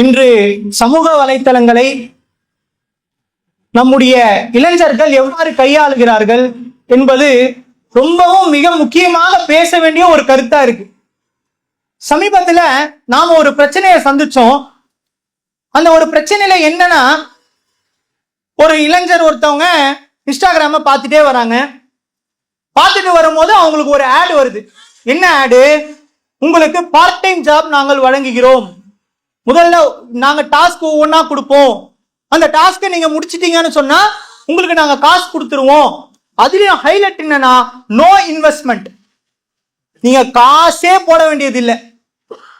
இன்று சமூக வலைத்தளங்களை நம்முடைய இளைஞர்கள் எவ்வாறு கையாளுகிறார்கள் என்பது ரொம்பவும் மிக முக்கியமாக பேச வேண்டிய ஒரு கருத்தா இருக்கு. சமீபத்துல நாம ஒரு பிரச்சனையை சந்திச்சோம். அந்த ஒரு பிரச்சனையில என்னன்னா, ஒரு இளைஞர் ஒருத்தவங்க இன்ஸ்டாகிராம பார்த்துட்டே வராங்க. பார்த்துட்டு வரும்போது அவங்களுக்கு ஒரு ஆட் வருது. என்ன ஆடு? உங்களுக்கு பார்ட் டைம் ஜாப் நாங்கள் வழங்குகிறோம். முதல்ல நாங்க டாஸ்க் ஒவ்வொன்றா கொடுப்போம். அந்த டாஸ்கை நீங்க முடிச்சிட்டீங்கன்னு சொன்னா உங்களுக்கு நாங்க காசு கொடுத்துருவோம். அதுலயும் ஹைலைட் என்னன்னா, நோ இன்வெஸ்ட்மெண்ட். நீங்க காசே போட வேண்டியது இல்லை.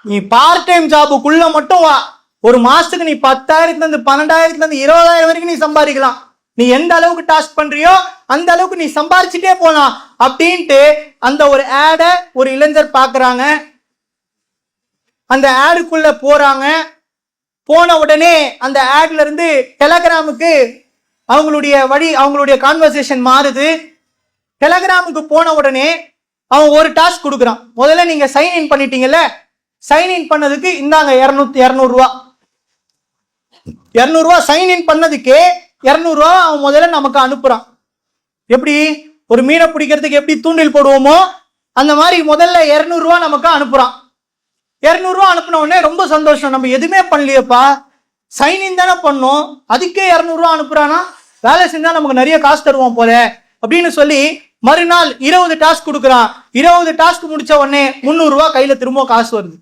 நீ பார்ட் டைம் ஜாபுக்குள்ள மட்டும் வா. ஒரு மாசத்துக்கு நீ 10,000 12,000 20,000 வரைக்கும் நீ சம்பாதிக்கலாம். நீ எந்த அளவுக்கு டாஸ்க் பண்றியோ அந்த அளவுக்கு நீ சம்பாதிச்சுட்டே போலாம் அப்படின்ட்டு அந்த ஒரு ஆட ஒரு இளைஞர் பாக்குறாங்க. அந்த ஆடுக்குள்ள போறாங்க. போன உடனே அந்த ஆட்ல இருந்து டெலகிராமுக்கு அவங்களுடைய கான்வர்சேஷன் மாறுது. டெலகிராமுக்கு போன உடனே அவன் ஒரு டாஸ்க் கொடுக்குறான். முதல்ல நீங்க சைன் இன் பண்ணிட்டீங்கல்ல, சைன் இன் பண்ணதுக்கு இந்தாங்க 200 ரூபா. 200 ரூபா சைன் இன் பண்ணதுக்கே 200 ரூபா அவன் முதல்ல நமக்கு அனுப்புறான். எப்படி ஒரு மீனை பிடிக்கிறதுக்கு எப்படி தூண்டில் போடுவோமோ அந்த மாதிரி முதல்ல 200 ரூபா நமக்கு அனுப்புறான். 200 ரூபா அனுப்பின உடனே ரொம்ப சந்தோஷம். நம்ம எதுவுமே பண்ணலையப்பா, சைன் இன் தானே பண்ணோம், அதுக்கே 200 ரூபா அனுப்புறானா, வேலை செஞ்சா நமக்கு நிறைய காசு தருவோம் போல அப்படின்னு சொல்லி மறுநாள் 20 டாஸ்க் கொடுக்குறான். 20 டாஸ்க் முடிச்ச உடனே 300 ரூபா கையில திரும்ப காசு வருது.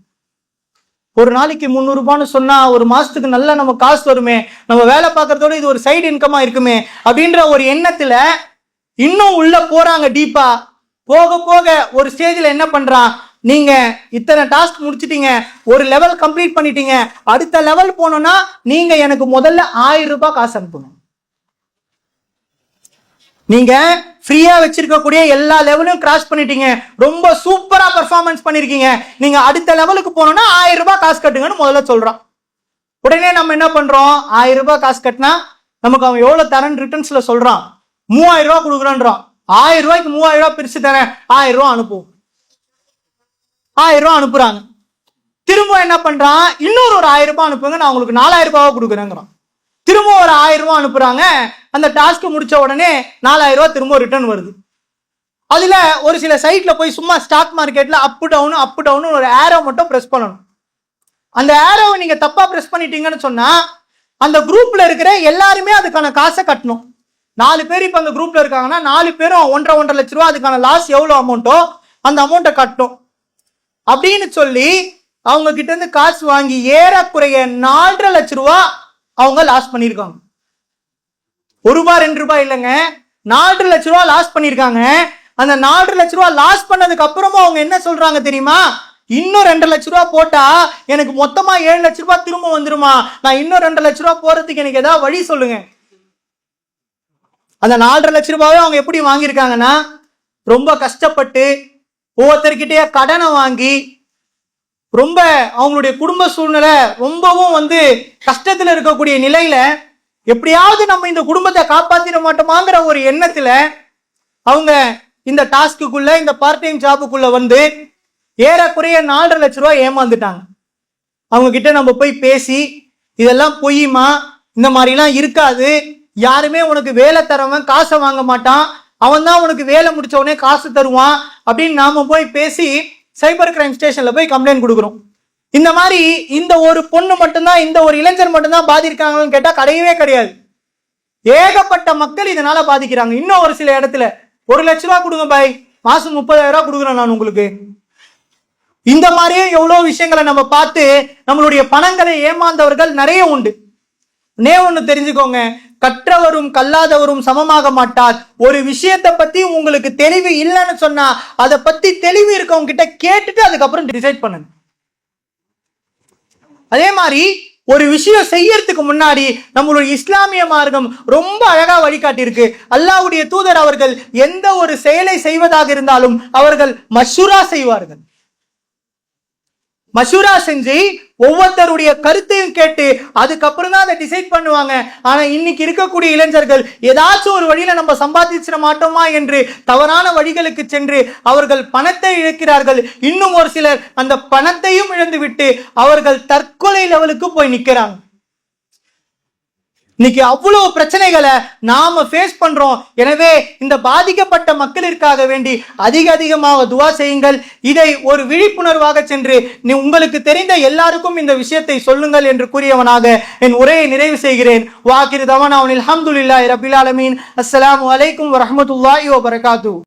ஒரு நாளைக்கு 300 ரூபான்னு சொன்னா ஒரு மாசத்துக்கு நல்லா நம்ம காசு வருமே, நம்ம வேலை பார்க்கறதோட இது ஒரு சைடு இன்கமா இருக்குமே அப்படின்ற ஒரு எண்ணத்துல இன்னும் உள்ள போறாங்க டீப்பா. போக போக ஒரு ஸ்டேஜ்ல என்ன பண்றான், நீங்க இத்தனை டாஸ்க் முடிச்சிட்டீங்க, ஒரு லெவல் கம்ப்ளீட் பண்ணிட்டீங்க, அடுத்த லெவல் போனோம்னா நீங்க எனக்கு முதல்ல 1000 ரூபாய் காசு அனுப்பணும். நீங்க ஃப்ரீயா வச்சிருக்கக்கூடிய எல்லா லெவலும் கிராஸ் பண்ணிட்டீங்க, ரொம்ப சூப்பரா பெர்ஃபார்மன்ஸ் பண்ணிருக்கீங்க, நீங்க அடுத்த லெவலுக்கு போனோம்னா 1000 ரூபாய் காசு கட்டுங்கன்னு முதல்ல சொல்றான். உடனே நம்ம என்ன பண்றோம், 1000 ரூபாய் காசு கட்டினா நமக்கு அவன் எவ்வளவு தரேன் ரிட்டர்ன்ஸ்ல சொல்றான், 3000 ரூபாய் கொடுக்குறான்றான். 1000 ரூபாய்க்கு 3000 ரூபாய் பிரிச்சு தரேன், 1000 ரூபாய் அனுப்புவோம். 1000 ரூபாய் அனுப்புறாங்க. திரும்ப என்ன பண்றான், இன்னொரு 1000 ரூபாய் அனுப்புங்க, நான் உங்களுக்கு 4000 ரூபாய் கொடுக்குறேங்கிறான். திரும்ப ஒரு 1000 ரூபாய் அனுப்புறாங்க. அந்த டாஸ்க் முடிச்ச உடனே 4000 ரூபாய் திரும்ப ரிட்டர்ன் வருது. அதுல ஒரு சில சைட்ல போய் சும்மா ஸ்டாக் மார்க்கெட்ல அப் டவுன் ஒரு ஏரோ மட்டும் பிரஸ் பண்ணணும். அந்த ஏரோவை நீங்க தப்பா பிரஸ் பண்ணிட்டீங்கன்னு சொன்னா அந்த குரூப்ல இருக்கிற எல்லாருமே அதுக்கான காசை கட்டணும். 4 பேர் இப்ப அந்த குரூப்ல இருக்காங்கன்னா 4 பேரும் 1.5 லட்ச ரூபாய் அதுக்கான லாஸ் எவ்வளவு அமௌண்ட்டோ அந்த அமௌண்ட்டை கட்டணும் அப்படின்னு சொல்லி அவங்க கிட்ட இருந்து காசு வாங்கி ஏறக்குறைய 4.5 லட்ச ரூபாய் அவங்க லாஸ் பண்ணிருக்காங்க. 1 ரூபாய் 2 ரூபாய் இல்லைங்க, 4 லட்ச ரூபாய் லாஸ் பண்ணிருக்காங்க. அந்த 4 லட்ச ரூபாய் லாஸ் பண்ணதுக்கு அப்புறமா அவங்க என்ன சொல்றாங்க தெரியுமா, இன்னும் 2 லட்ச ரூபாய் போட்டா எனக்கு மொத்தமா 7 லட்ச ரூபாய் திரும்ப வந்துருமா, நான் இன்னும் 2 லட்ச ரூபாய் போறதுக்கு எனக்கு ஏதாவது வழி சொல்லுங்க. அந்த 4.5 லட்ச ரூபாயை அவங்க எப்படி வாங்கியிருக்காங்கன்னா, ரொம்ப கஷ்டப்பட்டு ஒவ்வொருத்தர்கிட்டயே கடனை வாங்கி, ரொம்ப அவங்களுடைய குடும்ப சூழ்நிலை ரொம்பவும் கஷ்டத்துல இருக்கக்கூடிய நிலையில எப்படியாவது நம்ம இந்த குடும்பத்தை காப்பாத்திட மாட்டோமாங்கிற ஒரு எண்ணத்துல அவங்க இந்த டாஸ்க்குள்ள இந்த பார்ட் டைம் ஜாபுக்குள்ள ஏறக்குறைய 4.5 லட்ச ரூபாய் ஏமாந்துட்டாங்க. அவங்க கிட்ட நம்ம போய் பேசி இதெல்லாம் பொய்யுமா, இந்த மாதிரிலாம் இருக்காது, யாருமே உனக்கு வேலை தரவன் காசை வாங்க மாட்டான், அவன் தான் உனக்கு வேலை முடிச்ச உடனே காசு தருவான் அப்படின்னு நாம போய் பேசி சைபர் கிரைம் ஸ்டேஷன்ல போய் கம்ப்ளைண்ட் கொடுக்குறோம். இந்த மாதிரி இந்த ஒரு பொண்ணு மட்டும்தான், இந்த ஒரு இளைஞர் மட்டும்தான் பாதிக்கிறாங்கன்னு கேட்டா கிடையவே கிடையாது. ஏகப்பட்ட மக்கள் இதனால பாதிக்கிறாங்க. இன்னும் ஒரு சில இடத்துல 1 லட்ச ரூபாய் கொடுங்க பாய், மாசம் 30,000 ரூபாய் கொடுக்குறேன் நான் உங்களுக்கு. இந்த மாதிரியே எவ்வளவு விஷயங்களை நம்ம பார்த்து நம்மளுடைய பணங்களை ஏமாந்தவர்கள் நிறைய உண்டு. ஒண்ணு தெரிஞ்சுக்கோங்க, கற்றவரும் கல்லாதவரும் சமமாக மாட்டார். ஒரு விஷயத்தை பத்தி உங்களுக்கு தெளிவு இல்லைன்னு சொன்னா அதை பத்தி தெளிவு இருக்கவங்க கிட்ட கேட்டுட்டு அதுக்கப்புறம் டிசைட் பண்ணுங்க. அதே மாதிரி ஒரு விஷயம் செய்யறதுக்கு முன்னாடி நம்மளுடைய இஸ்லாமிய மார்க்கம் ரொம்ப அழகா வழிகாட்டி இருக்கு. அல்லாஹ்வுடைய தூதர் அவர்கள் எந்த ஒரு செயலை செய்வதாக இருந்தாலும் அவர்கள் மஷூரா செய்வார்கள். மஷூரா செஞ்சு ஒவ்வொருத்தருடைய கருத்தையும் கேட்டு அதுக்கப்புறம் தான் அதை டிசைட் பண்ணுவாங்க. ஆனா இன்னைக்கு இருக்கக்கூடிய இளைஞர்கள் ஏதாச்சும் ஒரு வழியில நம்ம சம்பாதிச்சிட மாட்டோமா என்று தவறான வழிகளுக்கு சென்று அவர்கள் பணத்தை இழக்கிறார்கள். இன்னும் ஒரு சிலர் அந்த பணத்தையும் இழந்து விட்டு அவர்கள் தற்கொலை லெவலுக்கு போய் நிற்கிறாங்க. இன்னைக்கு அவ்வளவு பிரச்சனைகளை நாம ஃபேஸ் பண்றோம். எனவே இந்த பாதிக்கப்பட்ட மக்களிற்காக வேண்டி அதிகமாக துவா செய்யுங்கள். இதை ஒரு விழிப்புணர்வாக சென்று உங்களுக்கு தெரிந்த எல்லாருக்கும் இந்த விஷயத்தை சொல்லுங்கள் என்று கூறியவனாக என் உரையை நிறைவு செய்கிறேன். வாகிரு தவானா அல்ஹம்துலில்லாஹி ரப்பில் ஆலமீன். அஸ்ஸலாமு அலைக்கும் வரஹ்மத்துல்லாஹி வபரகாத்துஹு.